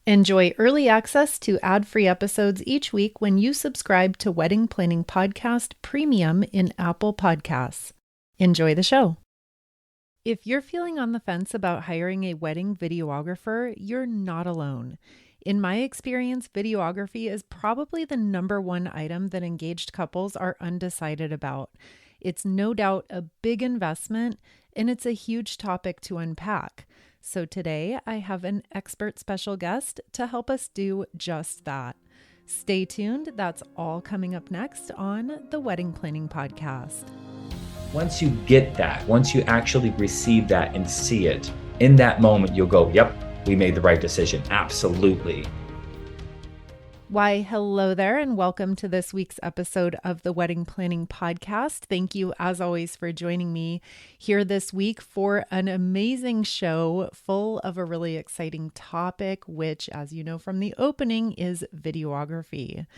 Enjoy early access to ad-free episodes each week when you subscribe to Wedding Planning Podcast Premium in Apple Podcasts. Enjoy the show. If you're feeling on the fence about hiring a wedding videographer, you're not alone. In my experience, videography is probably the number one item that engaged couples are undecided about. It's no doubt a big investment, and it's a huge topic to unpack. So today I have an expert special guest to help us do just that. Stay tuned. That's all coming up next on the Wedding Planning Podcast. Once you get that, once you actually receive that and see it, in that moment, you'll go, yep, we made the right decision. Absolutely. Why, hello there, and welcome to this week's episode of the Wedding Planning Podcast. Thank you, as always, for joining me here this week for an amazing show full of a really exciting topic, which, as you know from the opening, is videography.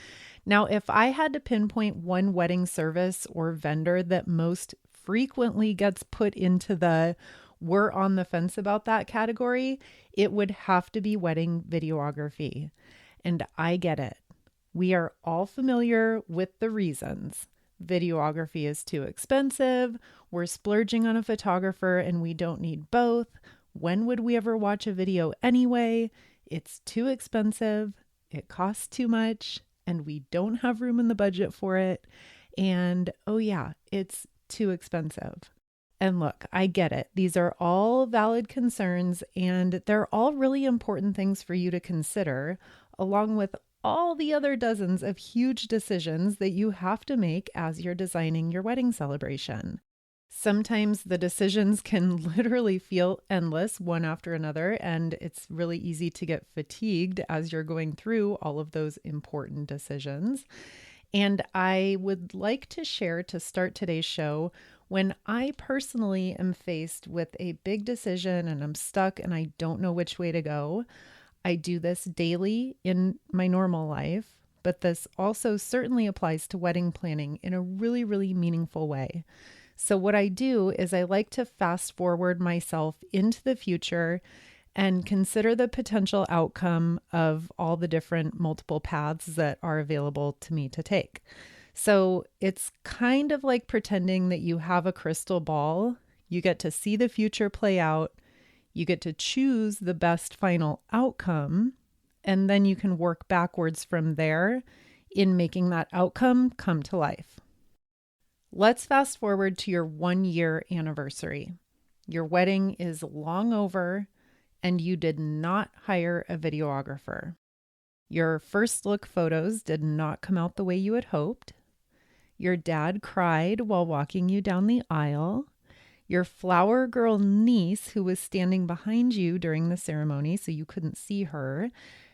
Now, if I had to pinpoint one wedding service or vendor that most frequently gets put into the we're on the fence about that category, it would have to be wedding videography. And I get it. We are all familiar with the reasons. Videography is too expensive. We're splurging on a photographer and we don't need both. When would we ever watch a video anyway? It's too expensive. It costs too much and we don't have room in the budget for it. And oh yeah, it's too expensive. And look, I get it. These are all valid concerns and they're all really important things for you to consider, along with all the other dozens of huge decisions that you have to make as you're designing your wedding celebration. Sometimes the decisions can literally feel endless one after another, and it's really easy to get fatigued as you're going through all of those important decisions. And I would like to share to start today's show when I personally am faced with a big decision and I'm stuck and I don't know which way to go. I do this daily in my normal life, but this also certainly applies to wedding planning in a really, really meaningful way. So what I do is I like to fast forward myself into the future and consider the potential outcome of all the different multiple paths that are available to me to take. So it's kind of like pretending that you have a crystal ball. You get to see the future play out. You get to choose the best final outcome, and then you can work backwards from there in making that outcome come to life. Let's fast forward to your 1-year anniversary. Your wedding is long over, and you did not hire a videographer. Your first look photos did not come out the way you had hoped. Your dad cried while walking you down the aisle. Your flower girl niece, who was standing behind you during the ceremony so you couldn't see her,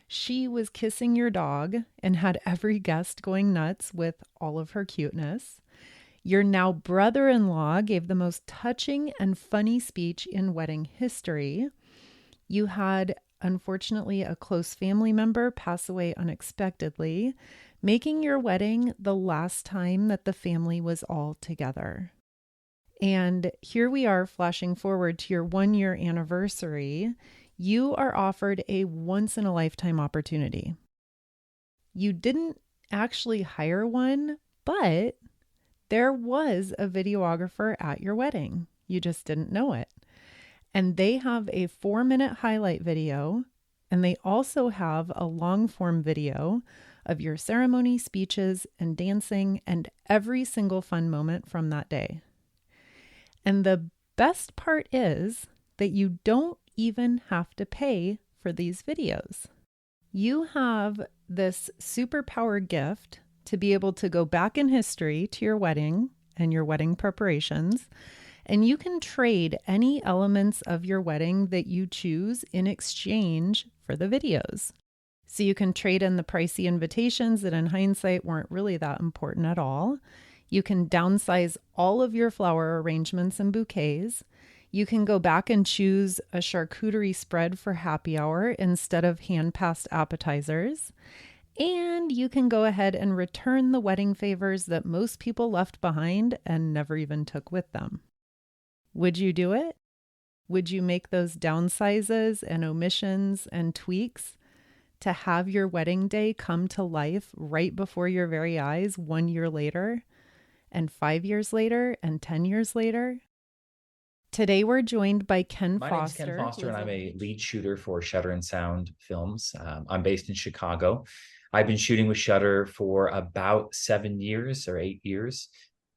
she was kissing your dog and had every guest going nuts with all of her cuteness. Your now brother-in-law gave the most touching and funny speech in wedding history. You had, unfortunately, a close family member pass away unexpectedly, making your wedding the last time that the family was all together. And here we are flashing forward to your 1-year anniversary. You are offered a once-in-a-lifetime opportunity. You didn't actually hire one, but there was a videographer at your wedding. You just didn't know it. And they have a 4-minute highlight video, and they also have a long-form video of your ceremony, speeches, and dancing, and every single fun moment from that day. And the best part is that you don't even have to pay for these videos. You have this superpower gift to be able to go back in history to your wedding and your wedding preparations, and you can trade any elements of your wedding that you choose in exchange for the videos. So you can trade in the pricey invitations that in hindsight weren't really that important at all. You can downsize all of your flower arrangements and bouquets. You can go back and choose a charcuterie spread for happy hour instead of hand-passed appetizers. And you can go ahead and return the wedding favors that most people left behind and never even took with them. Would you do it? Would you make those downsizes and omissions and tweaks to have your wedding day come to life right before your very eyes 1 year later, and 5 years later, and 10 years later? Today, we're joined by Ken My name's Ken Foster. Foster, and I'm a lead shooter for Shutter and Sound Films. I'm based in Chicago. I've been shooting with Shutter for about 7 years or 8 years,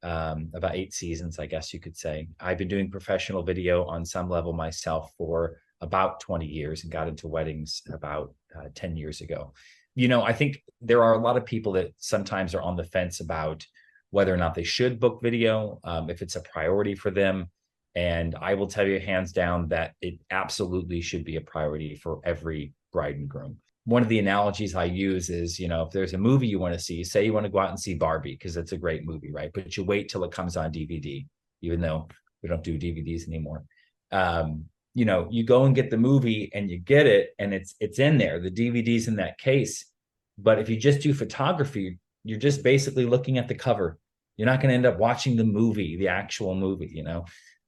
about 8 seasons, I guess you could say. I've been doing professional video on some level myself for about 20 years and got into weddings about 10 years ago. I think there are a lot of people that sometimes are on the fence about whether or not they should book video, if it's a priority for them. And I will tell you hands down that it absolutely should be a priority for every bride and groom. One of the analogies I use is, if there's a movie you want to see, say you want to go out and see Barbie, because it's a great movie, right? But you wait till it comes on DVD, even though we don't do DVDs anymore. You go and get the movie and you get it and it's in there. The DVD's in that case. But if you just do photography, you're just basically looking at the cover. You're not going to end up watching the movie, the actual movie,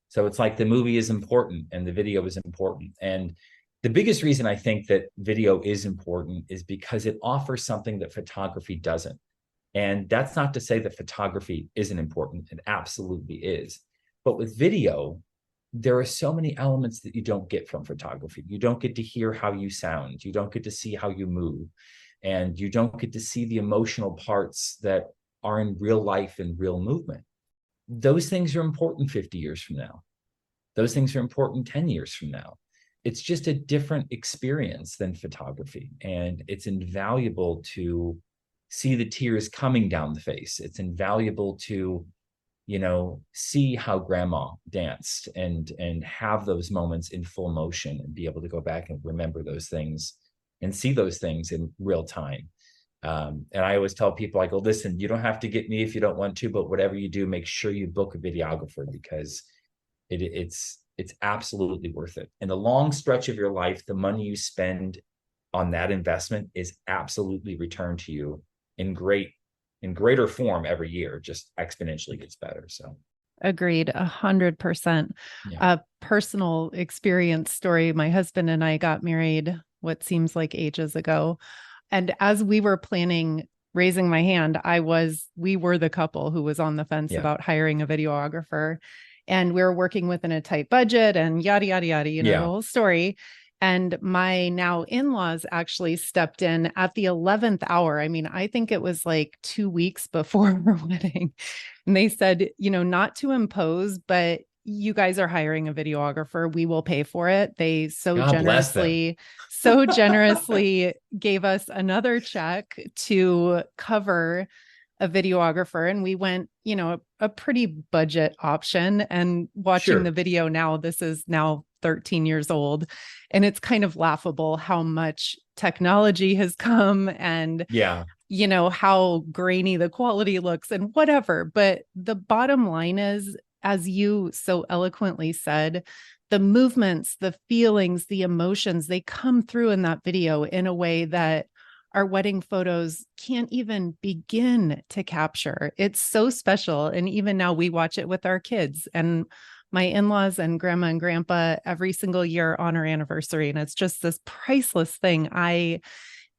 So it's like the movie is important and the video is important. And the biggest reason I think that video is important is because it offers something that photography doesn't. And that's not to say that photography isn't important. It absolutely is. But with video, there are so many elements that you don't get from photography. You don't get to hear how you sound. You don't get to see how you move. And you don't get to see the emotional parts that are in real life and real movement. Those things are important 50 years from now. Those things are important 10 years from now. It's just a different experience than photography. And it's invaluable to see the tears coming down the face. It's invaluable to, see how grandma danced and have those moments in full motion and be able to go back and remember those things and see those things in real time. And I always tell people, I go, listen, you don't have to get me if you don't want to, but whatever you do, make sure you book a videographer, because it's absolutely worth it. In the long stretch of your life, the money you spend on that investment is absolutely returned to you in greater form every year. Just exponentially gets better. So agreed, 100%. yeah. A personal experience story. My husband and I got married what seems like ages ago. And as we were planning raising my hand, we were the couple who was on the fence about hiring a videographer. And we were working within a tight budget and yada, yada, yada, the whole story. And my now in-laws actually stepped in at the 11th hour. I mean, I think it was like 2 weeks before our wedding. And they said, not to impose, but you guys are hiring a videographer. We will pay for it. They so generously gave us another check to cover a videographer. And we went, a pretty budget option. And watching the video now, this is now 13 years old. And it's kind of laughable how much technology has come and, how grainy the quality looks and whatever. But the bottom line is, as you so eloquently said, the movements, the feelings, the emotions, they come through in that video in a way that our wedding photos can't even begin to capture. It's so special. And even now we watch it with our kids and my in-laws and grandma and grandpa every single year on our anniversary. And it's just this priceless thing.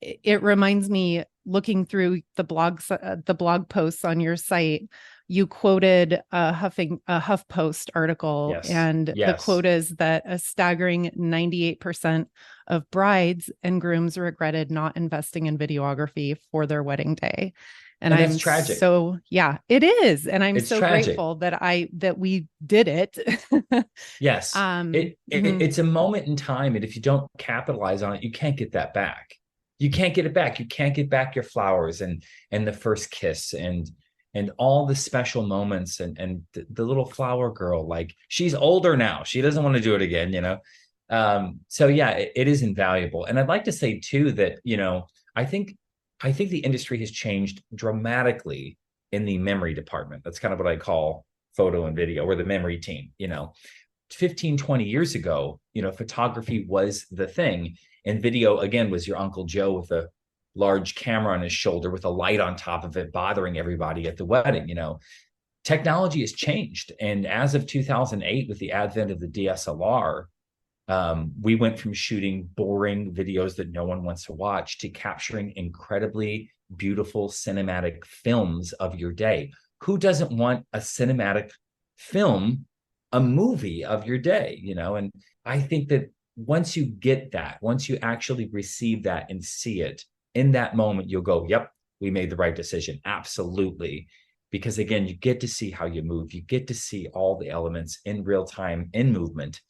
It reminds me, looking through the blog posts on your site, you quoted a HuffPost article, and the quote is that a staggering 98% of brides and grooms regretted not investing in videography for their wedding day. And that's tragic. So, it is. And I'm so tragic. grateful that we did it. Yes. It's a moment in time. And if you don't capitalize on it, you can't get that back. You can't get it back. You can't get back your flowers and the first kiss and all the special moments and the little flower girl, like she's older now. She doesn't want to do it again, So it is invaluable. And I'd like to say too that, I think the industry has changed dramatically in the memory department. That's kind of what I call photo and video, or the memory team. 15, 20 years ago, photography was the thing. And video, again, was your Uncle Joe with a large camera on his shoulder with a light on top of it, bothering everybody at the wedding. Technology has changed. And as of 2008, with the advent of the DSLR, We went from shooting boring videos that no one wants to watch to capturing incredibly beautiful cinematic films of your day. Who doesn't want a cinematic film, a movie of your day, you know? And I think that once you get that, once you actually receive that and see it in that moment, you'll go, yep, we made the right decision. Absolutely. Because again, you get to see how you move. You get to see all the elements in real time, in movement.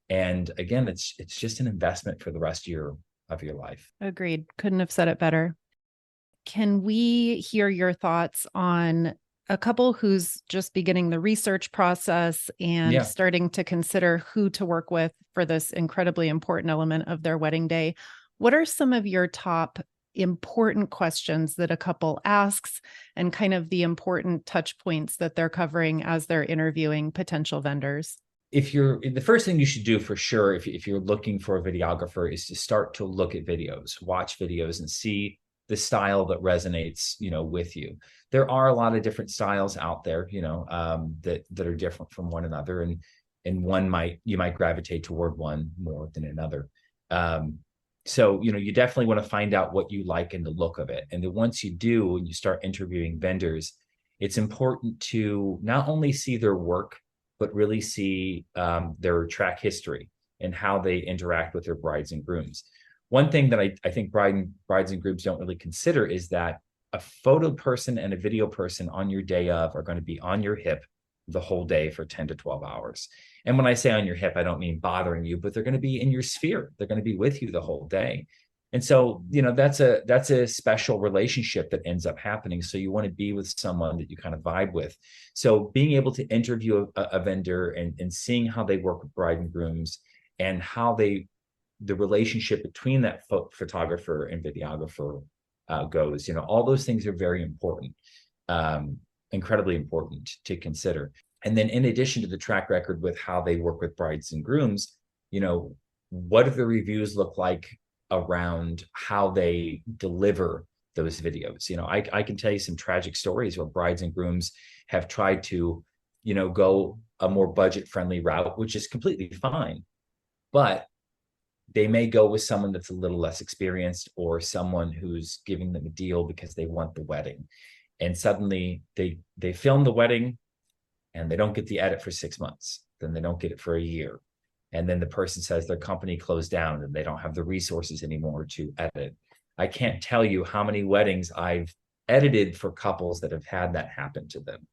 And again, it's just an investment for the rest of your life. Agreed. Couldn't have said it better. Can we hear your thoughts on a couple who's just beginning the research process and Yeah. starting to consider who to work with for this incredibly important element of their wedding day? What are some of your top important questions that a couple asks and kind of the important touch points that they're covering as they're interviewing potential vendors? The first thing you should do for sure, if you're looking for a videographer, is to start to look at videos, watch videos, and see the style that resonates, with you. There are a lot of different styles out there, that are different from one another, and you might gravitate toward one more than another. So you definitely want to find out what you like and the look of it, and then once you do, and you start interviewing vendors, it's important to not only see their work, but really see their track history and how they interact with their brides and grooms. One thing that I think brides and grooms don't really consider is that a photo person and a video person on your day of are going to be on your hip the whole day for 10 to 12 hours. And when I say on your hip, I don't mean bothering you, but they're going to be in your sphere. They're going to be with you the whole day. And so, that's a special relationship that ends up happening. So you want to be with someone that you kind of vibe with. So being able to interview a vendor and seeing how they work with bride and grooms and how the relationship between that photographer and videographer goes, all those things are very important, incredibly important to consider. And then in addition to the track record with how they work with brides and grooms, what do the reviews look like around how they deliver those videos? I can tell you some tragic stories where brides and grooms have tried to, go a more budget-friendly route, which is completely fine. But they may go with someone that's a little less experienced or someone who's giving them a deal because they want the wedding. And suddenly they film the wedding and they don't get the edit for 6 months. Then they don't get it for a year. And then the person says their company closed down and they don't have the resources anymore to edit. I can't tell you how many weddings I've edited for couples that have had that happen to them.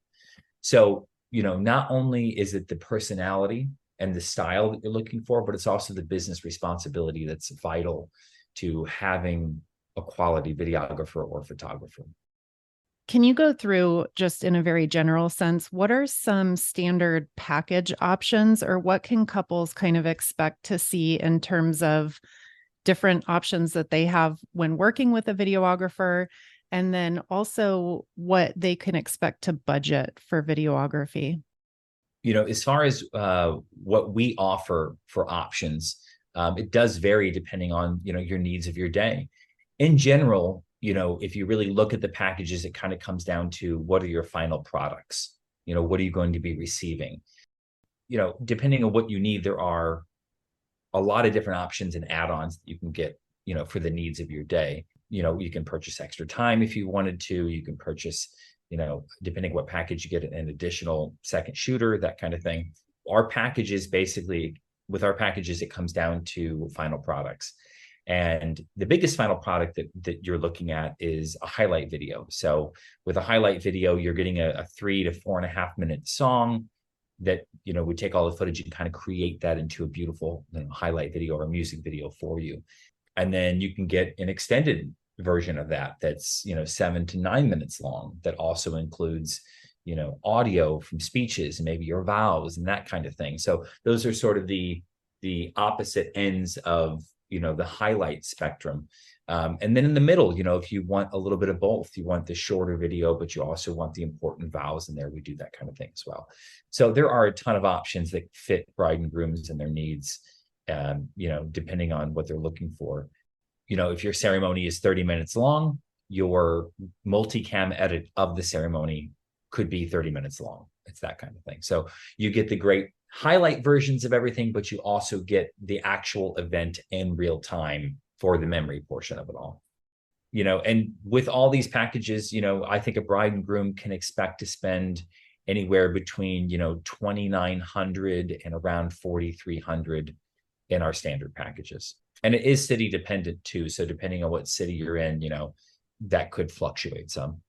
So, not only is it the personality and the style that you're looking for, but it's also the business responsibility that's vital to having a quality videographer or photographer. Can you go through, just in a very general sense, what are some standard package options, or what can couples kind of expect to see in terms of different options that they have when working with a videographer, and then also what they can expect to budget for videography? As far as what we offer for options, it does vary depending on, your needs of your day. In general, if you really look at the packages, it kind of comes down to what are your final products? What are you going to be receiving? Depending on what you need, there are a lot of different options and add-ons that you can get, for the needs of your day. You can purchase extra time if you wanted to. You can purchase, depending what package you get, an additional second shooter, that kind of thing. With our packages, it comes down to final products. And the biggest final product that you're looking at is a highlight video. So with a highlight video, you're getting a 3 to 4.5 minute song that, we take all the footage and kind of create that into a beautiful highlight video or a music video for you. And then you can get an extended version of that's 7 to 9 minutes long, that also includes audio from speeches and maybe your vows and that kind of thing. So those are sort of the opposite ends of the highlight spectrum. And then in the middle, if you want a little bit of both, you want the shorter video, but you also want the important vows in there, we do that kind of thing as well. So there are a ton of options that fit bride and grooms and their needs, depending on what they're looking for. If your ceremony is 30 minutes long, your multicam edit of the ceremony could be 30 minutes long. It's that kind of thing. So you get the great highlight versions of everything, but you also get the actual event in real time for the memory portion of it all. And with all these packages, I think a bride and groom can expect to spend anywhere between, 2,900 and around 4,300 in our standard packages. And it is city dependent too. So depending on what city you're in, that could fluctuate some.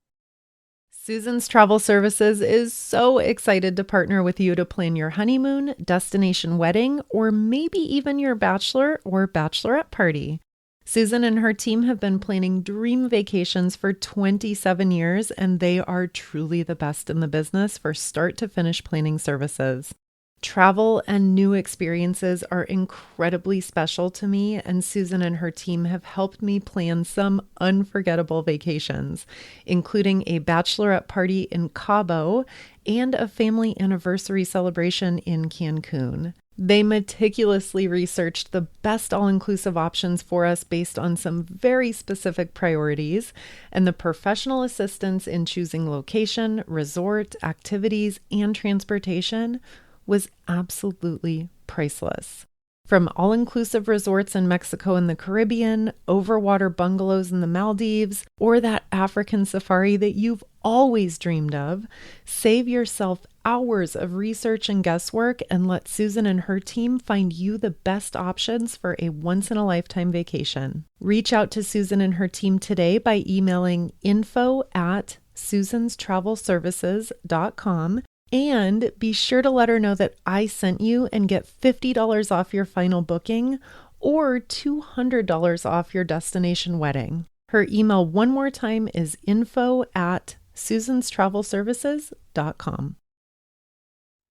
Susan's Travel Services is so excited to partner with you to plan your honeymoon, destination wedding, or maybe even your bachelor or bachelorette party. Susan and her team have been planning dream vacations for 27 years, and they are truly the best in the business for start to finish planning services. Travel and new experiences are incredibly special to me, and Susan and her team have helped me plan some unforgettable vacations, including a bachelorette party in Cabo and a family anniversary celebration in Cancun. They meticulously researched the best all-inclusive options for us based on some very specific priorities, and the professional assistance in choosing location, resort, activities, and transportation was absolutely priceless. From all-inclusive resorts in Mexico and the Caribbean, overwater bungalows in the Maldives, or that African safari that you've always dreamed of, save yourself hours of research and guesswork and let Susan and her team find you the best options for a once-in-a-lifetime vacation. Reach out to Susan and her team today by emailing info@susanstravelservices.com. And be sure to let her know that I sent you and get $50 off your final booking or $200 off your destination wedding. Her email one more time is info@susanstravelservices.com.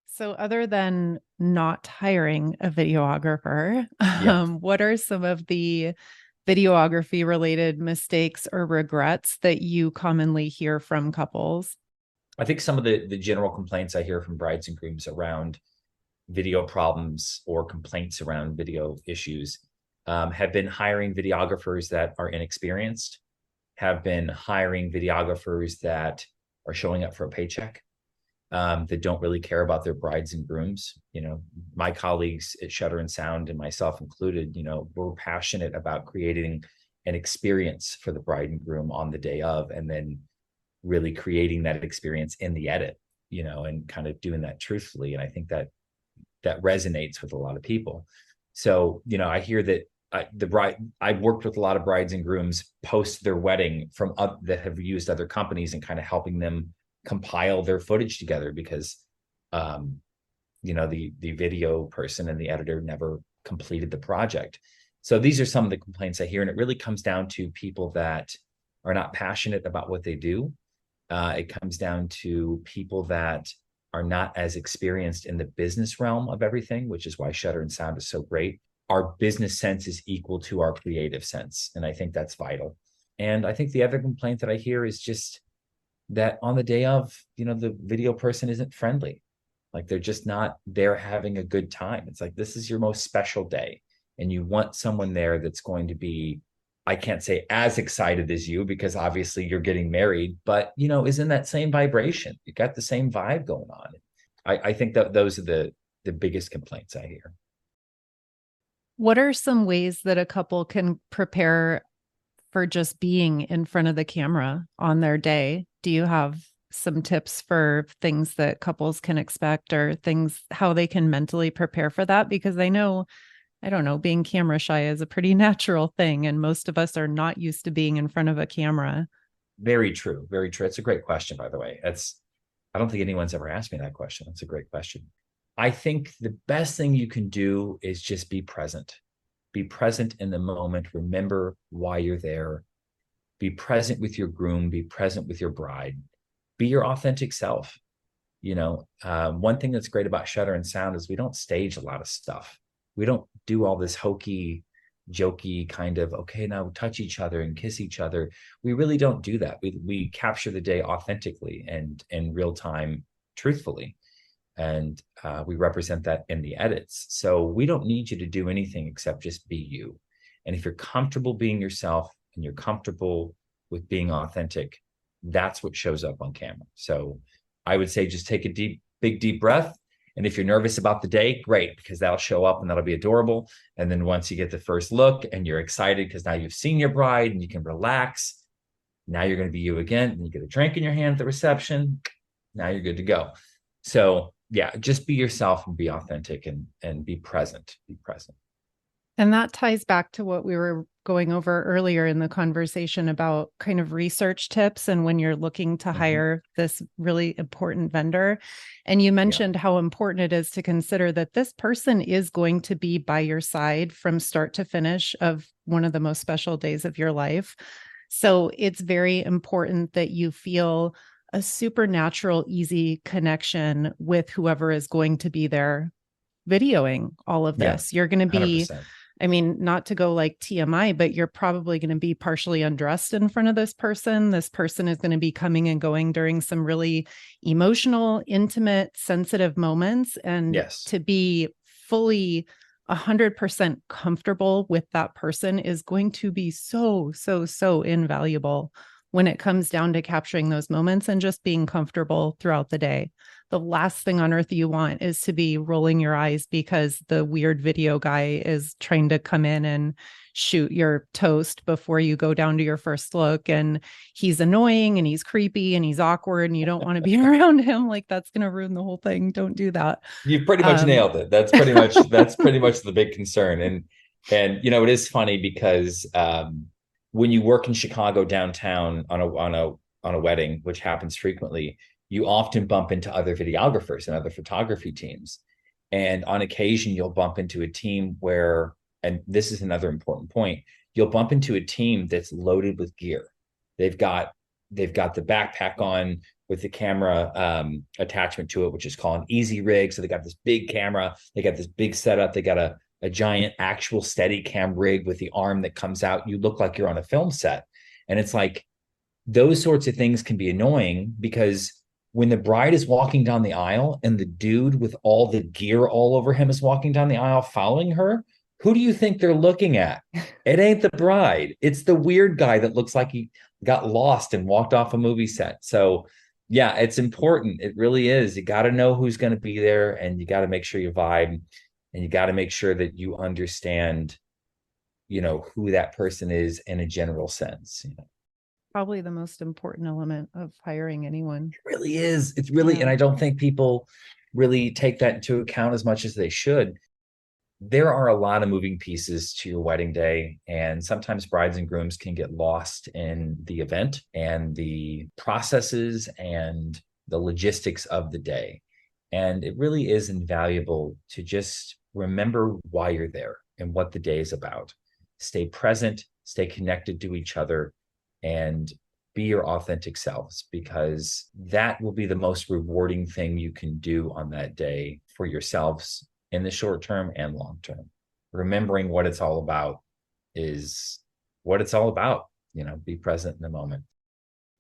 So other than not hiring a videographer, what are some of the videography related mistakes or regrets that you commonly hear from couples? I think some of the general complaints I hear from brides and grooms around video problems or complaints around video issues have been hiring videographers that are inexperienced, have been hiring videographers that are showing up for a paycheck, that don't really care about their brides and grooms. My colleagues at Shutter and Sound, and myself included, we're passionate about creating an experience for the bride and groom on the day of, and then really creating that experience in the edit, and kind of doing that truthfully. And I think that resonates with a lot of people. So, I hear that I've worked with a lot of brides and grooms post their wedding that have used other companies and kind of helping them compile their footage together because, the video person and the editor never completed the project. So these are some of the complaints I hear. And it really comes down to people that are not passionate about what they do. It comes down to people that are not as experienced in the business realm of everything, which is why Shutter and Sound is so great. Our business sense is equal to our creative sense. And I think that's vital. And I think the other complaint that I hear is just that on the day of, the video person isn't friendly. Like they're just not there having a good time. It's like, this is your most special day. And you want someone there that's going to be, I can't say as excited as you because obviously you're getting married, but is in that same vibration. You got the same vibe going on. I think that those are the biggest complaints I hear. What are some ways that a couple can prepare for just being in front of the camera on their day? Do you have some tips for things that couples can expect or things how they can mentally prepare for that? Because I don't know, being camera shy is a pretty natural thing. And most of us are not used to being in front of a camera. Very true. Very true. It's a great question, by the way. I don't think anyone's ever asked me that question. That's a great question. I think the best thing you can do is just be present. Be present in the moment. Remember why you're there. Be present with your groom. Be present with your bride. Be your authentic self. One thing that's great about Shutter and Sound is we don't stage a lot of stuff. We don't do all this hokey, jokey kind of, okay, now touch each other and kiss each other. We really don't do that. We capture the day authentically and in real time, truthfully. And we represent that in the edits. So we don't need you to do anything except just be you. And if you're comfortable being yourself and you're comfortable with being authentic, that's what shows up on camera. So I would say just take a big deep breath And if you're nervous about the day, great, because that'll show up and that'll be adorable. And then once you get the first look and you're excited because now you've seen your bride and you can relax, now you're going to be you again. And you get a drink in your hand at the reception. Now you're good to go. So yeah, just be yourself and be authentic and be present. Be present. And that ties back to what we were going over earlier in the conversation about kind of research tips and when you're looking to hire this really important vendor. And you mentioned how important it is to consider that this person is going to be by your side from start to finish of one of the most special days of your life. So it's very important that you feel a supernatural, easy connection with whoever is going to be there videoing all of this. You're going to be 100%. I mean, not to go like TMI, but you're probably going to be partially undressed in front of this person. This person is going to be coming and going during some really emotional, intimate, sensitive moments. And to be fully 100% comfortable with that person is going to be so, so, so invaluable when it comes down to capturing those moments and just being comfortable throughout the day. The last thing on earth you want is to be rolling your eyes because the weird video guy is trying to come in and shoot your toast before you go down to your first look. And he's annoying and he's creepy and he's awkward and you don't want to be around him. Like, that's going to ruin the whole thing. Don't do that. You've pretty much nailed it. That's pretty much the big concern. And you know, it is funny because when you work in Chicago downtown on a wedding, which happens frequently, you often bump into other videographers and other photography teams. And on occasion, you'll bump into a team where, and this is another important point, you'll bump into a team that's loaded with gear. They've got the backpack on with the camera attachment to it, which is called an easy rig. So they got this big camera, they got this big setup, they got a giant actual Steadicam rig with the arm that comes out. You look like you're on a film set. And it's like, those sorts of things can be annoying because when the bride is walking down the aisle and the dude with all the gear all over him is walking down the aisle following her, who do you think they're looking at? It ain't the bride. It's the weird guy that looks like he got lost and walked off a movie set. So yeah, it's important. It really is. You got to know who's going to be there and you got to make sure you vibe and you got to make sure that you understand, you know, who that person is in a general sense, you know. Probably the most important element of hiring anyone. It really is. It's really, and I don't think people really take that into account as much as they should. There are a lot of moving pieces to your wedding day, and sometimes brides and grooms can get lost in the event and the processes and the logistics of the day. And it really is invaluable to just remember why you're there and what the day is about. Stay present, stay connected to each other, and be your authentic selves, because that will be the most rewarding thing you can do on that day for yourselves in the short term and long term. Remembering what it's all about is what it's all about. You know, be present in the moment.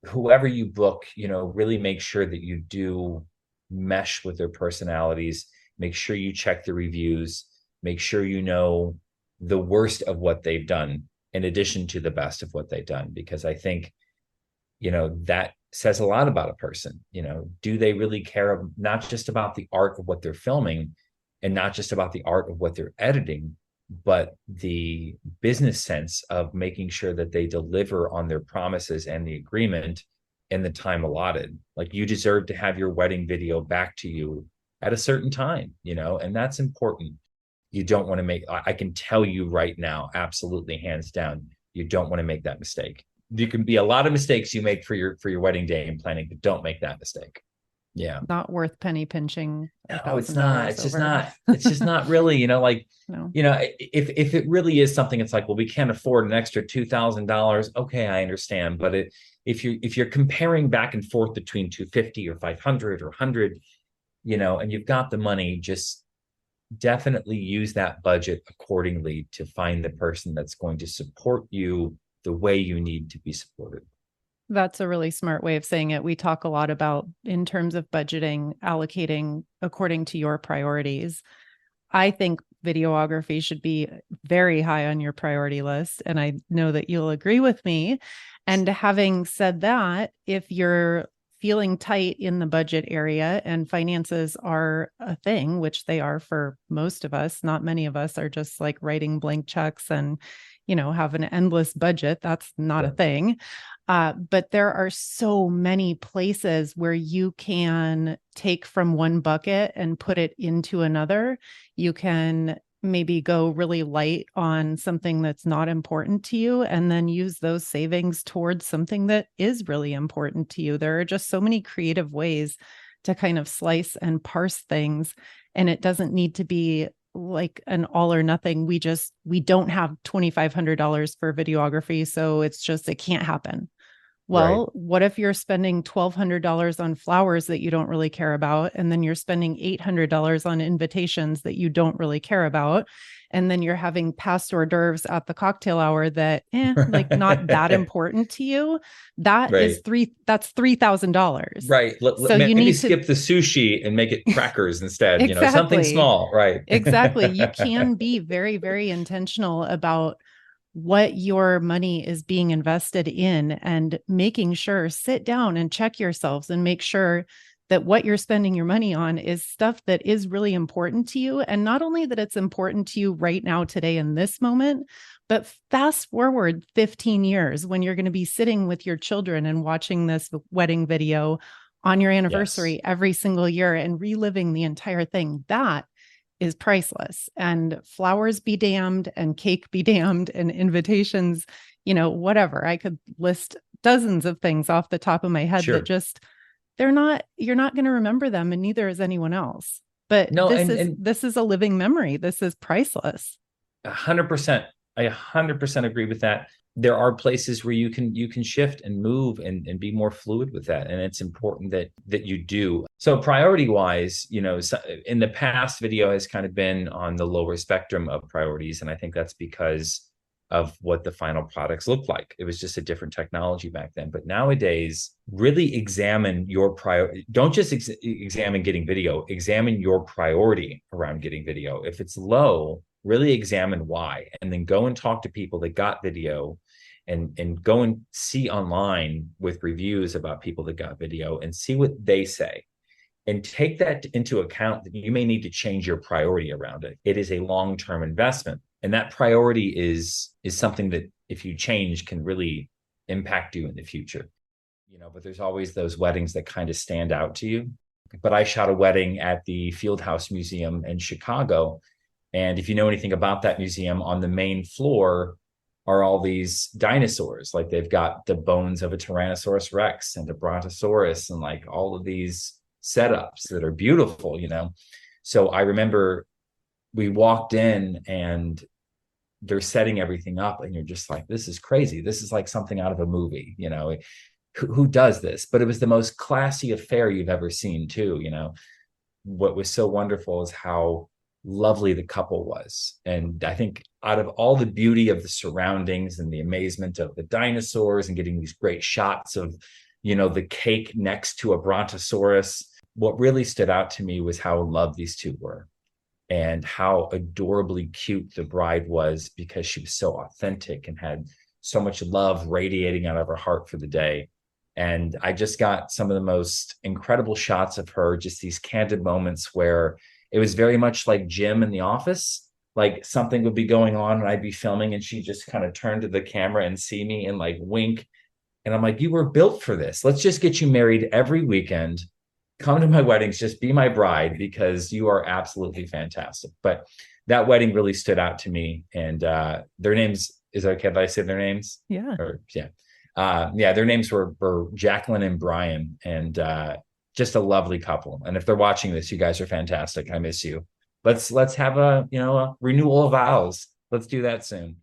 Whoever you book, you know, really make sure that you do mesh with their personalities. Make sure you check the reviews. Make sure you know the worst of what they've done in addition to the best of what they've done, because I think, you know, that says a lot about a person. You know, do they really care not just about the art of what they're filming and not just about the art of what they're editing, but the business sense of making sure that they deliver on their promises and the agreement in the time allotted. Like, you deserve to have your wedding video back to you at a certain time, you know, and that's important. You don't want to make, I can tell you right now, absolutely, hands down, you don't want to make that mistake. There can be a lot of mistakes you make for your wedding day and planning, but don't make that mistake. Yeah. Not worth penny pinching. No, it's not. It's just not. It's just not really, you know, like, no. You know, if it really is something, it's like, well, we can't afford an extra $2,000. Okay, I understand. But if you're comparing back and forth between 250 or 500 or 100, you know, and you've got the money, just definitely use that budget accordingly to find the person that's going to support you the way you need to be supported. That's a really smart way of saying it. We talk a lot about, in terms of budgeting, allocating according to your priorities. I think videography should be very high on your priority list, and I know that you'll agree with me. And having said that, if you're feeling tight in the budget area and finances are a thing, which they are for most of us. Not many of us are just like writing blank checks and, have an endless budget. That's not a thing. But there are so many places where you can take from one bucket and put it into another. You can maybe go really light on something that's not important to you and then use those savings towards something that is really important to you. There are just so many creative ways to kind of slice and parse things. And it doesn't need to be like an all or nothing. We don't have $2,500 for videography. So it can't happen. Well, Right. what if you're spending $1,200 on flowers that you don't really care about, and then you're spending $800 on invitations that you don't really care about, and then you're having past hors d'oeuvres at the cocktail hour that, like not that important to you? Right. That's $3,000. Right. So you Maybe need to skip the sushi and make it crackers instead, something exactly, small. Right. exactly. You can be very, very intentional about what your money is being invested in and making sure, sit down and check yourselves and make sure that what you're spending your money on is stuff that is really important to you. And not only that it's important to you right now, today, in this moment, but fast forward 15 years when you're going to be sitting with your children and watching this wedding video on your Yes. anniversary every single year and reliving the entire thing. That is priceless. And flowers be damned and cake be damned and invitations, whatever. I could list dozens of things off the top of my head that Sure. just you're not going to remember them, and neither is anyone else. But No, this is a living memory. This is priceless. 100%. I 100% agree with that. There are places where you can shift and move and be more fluid with that, and it's important that you do. So priority wise, in the past, video has kind of been on the lower spectrum of priorities, and I think that's because of what the final products look like. It was just a different technology back then. But nowadays, really examine your priority. Don't just examine getting video, examine your priority around getting video. If it's low, really examine why, and then go and talk to people that got video, and go and see online with reviews about people that got video and see what they say, and take that into account that you may need to change your priority around it. It is a long-term investment, and that priority is something that if you change can really impact you in the future. But there's always those weddings that kind of stand out to you. But I shot a wedding at the Fieldhouse Museum in Chicago, and if you know anything about that museum, on the main floor are all these dinosaurs. Like they've got the bones of a Tyrannosaurus Rex and a Brontosaurus and like all of these setups that are beautiful. So I remember we walked in and they're setting everything up, and you're just like, this is crazy. This is like something out of a movie. Who does this? But it was the most classy affair you've ever seen too. What was so wonderful is how lovely the couple was. And I think out of all the beauty of the surroundings and the amazement of the dinosaurs and getting these great shots of, the cake next to a brontosaurus, what really stood out to me was how in love these two were and how adorably cute the bride was, because she was so authentic and had so much love radiating out of her heart for the day. And I just got some of the most incredible shots of her, just these candid moments where it was very much like Jim in The Office. Like something would be going on and I'd be filming and she'd just kind of turn to the camera and see me and like wink. And I'm like, you were built for this. Let's just get you married every weekend. Come to my weddings, just be my bride, because you are absolutely fantastic. But that wedding really stood out to me. And their names, is it okay if I say their names? Yeah. Their names were Jacqueline and Brian, and just a lovely couple. And if they're watching this, you guys are fantastic. I miss you. Let's have a renewal of vows. Let's do that soon.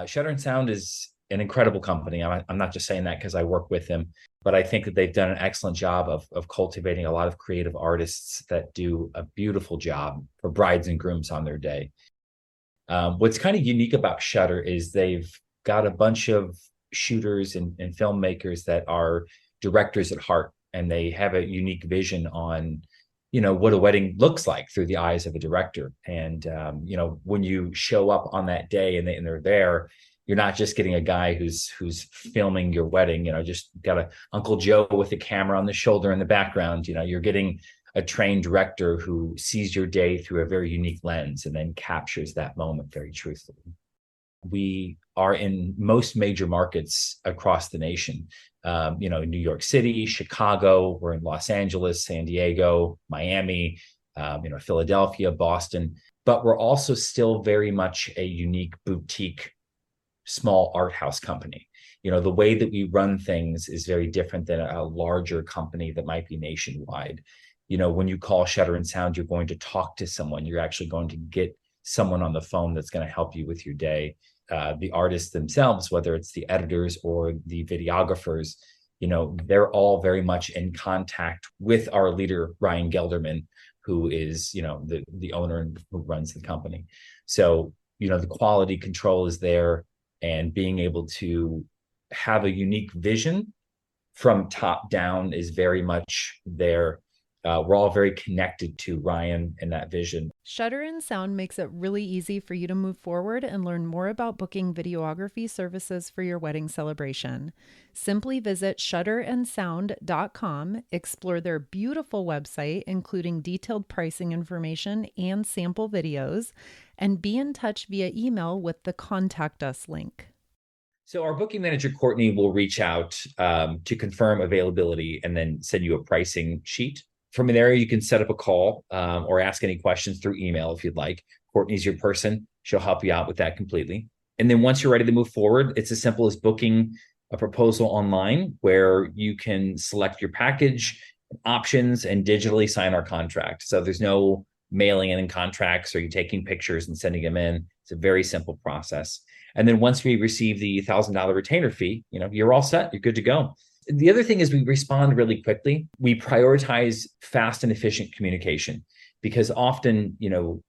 Shutter and Sound is an incredible company. I'm not just saying that because I work with them, but I think that they've done an excellent job of cultivating a lot of creative artists that do a beautiful job for brides and grooms on their day. What's kind of unique about Shutter is they've got a bunch of shooters and filmmakers that are directors at heart, and they have a unique vision on what a wedding looks like through the eyes of a director. And when you show up on that day and they're there, You're not just getting a guy who's filming your wedding, just got a Uncle Joe with a camera on the shoulder in the background. You're getting a trained director who sees your day through a very unique lens and then captures that moment very truthfully. We are in most major markets across the nation. New York City, Chicago, we're in Los Angeles, San Diego, Miami, Philadelphia, Boston, but we're also still very much a unique boutique, small art house company. The way that we run things is very different than a larger company that might be nationwide. When you call Shutter and Sound, you're going to talk to someone. You're actually going to get someone on the phone that's going to help you with your day. The artists themselves, whether it's the editors or the videographers, they're all very much in contact with our leader, Ryan Gelderman, who is, the owner and who runs the company. So, the quality control is there, and being able to have a unique vision from top down is very much there. We're all very connected to Ryan and that vision. Shutter and Sound makes it really easy for you to move forward and learn more about booking videography services for your wedding celebration. Simply visit shutterandsound.com, explore their beautiful website, including detailed pricing information and sample videos, and be in touch via email with the Contact Us link. So our booking manager, Courtney, will reach out to confirm availability and then send you a pricing sheet. From there, you can set up a call or ask any questions through email if you'd like. Courtney's your person. She'll help you out with that completely. And then once you're ready to move forward, it's as simple as booking a proposal online where you can select your package, options, and digitally sign our contract. So there's no mailing in contracts or you taking pictures and sending them in. It's a very simple process. And then once we receive the $1,000 retainer fee, you're all set. You're good to go. The other thing is we respond really quickly. We prioritize fast and efficient communication because often, you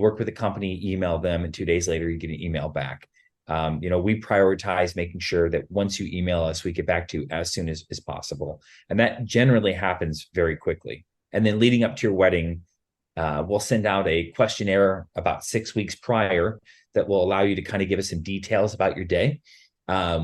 work with a company, email them, and 2 days later you get an email back. We prioritize making sure that once you email us, we get back to you as soon as possible. And that generally happens very quickly. And then leading up to your wedding, we'll send out a questionnaire about 6 weeks prior that will allow you to kind of give us some details about your day.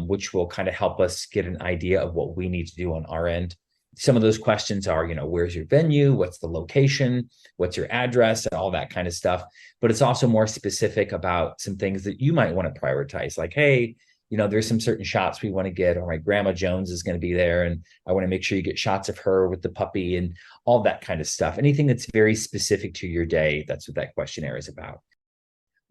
Which will kind of help us get an idea of what we need to do on our end. Some of those questions are, where's your venue? What's the location? What's your address? And all that kind of stuff. But it's also more specific about some things that you might want to prioritize. Like, hey, there's some certain shots we want to get, or my grandma Jones is going to be there. And I want to make sure you get shots of her with the puppy and all that kind of stuff. Anything that's very specific to your day, that's what that questionnaire is about.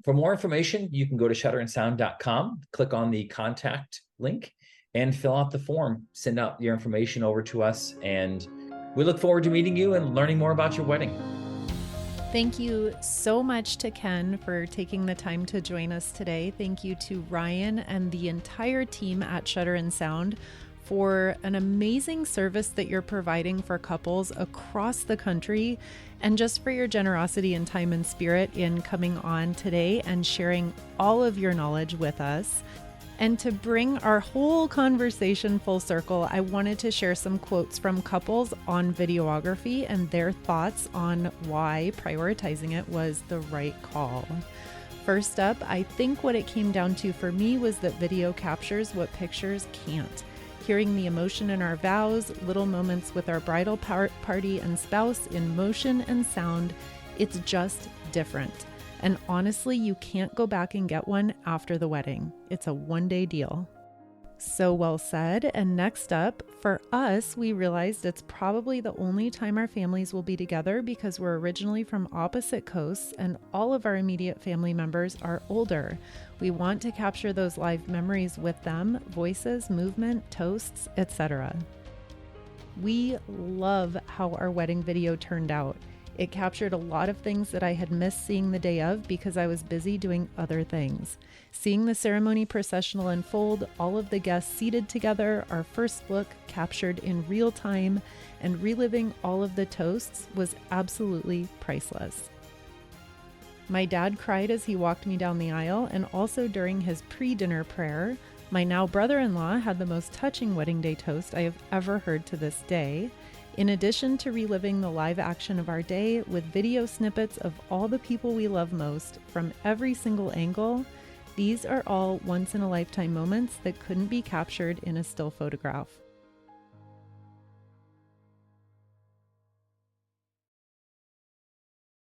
For more information, you can go to shutterandsound.com, click on the contact link, and fill out the form. Send out your information over to us, and we look forward to meeting you and learning more about your wedding. Thank you so much to Ken for taking the time to join us today. Thank you to Ryan and the entire team at Shutter and Sound for an amazing service that you're providing for couples across the country, and just for your generosity and time and spirit in coming on today and sharing all of your knowledge with us. And to bring our whole conversation full circle, I wanted to share some quotes from couples on videography and their thoughts on why prioritizing it was the right call. First up, I think what it came down to for me was that video captures what pictures can't. Hearing the emotion in our vows, little moments with our bridal party and spouse in motion and sound, it's just different. And honestly, you can't go back and get one after the wedding. It's a one-day deal. So well said. And next up, for us, we realized it's probably the only time our families will be together because we're originally from opposite coasts and all of our immediate family members are older. We want to capture those live memories with them, voices, movement, toasts, etc. We love how our wedding video turned out. It captured a lot of things that I had missed seeing the day of because I was busy doing other things. Seeing the ceremony processional unfold, all of the guests seated together, our first look captured in real time, and reliving all of the toasts was absolutely priceless. My dad cried as he walked me down the aisle, and also during his pre-dinner prayer. My now brother-in-law had the most touching wedding day toast I have ever heard to this day. In addition to reliving the live action of our day with video snippets of all the people we love most from every single angle, These are all once in a lifetime moments that couldn't be captured in a still photograph.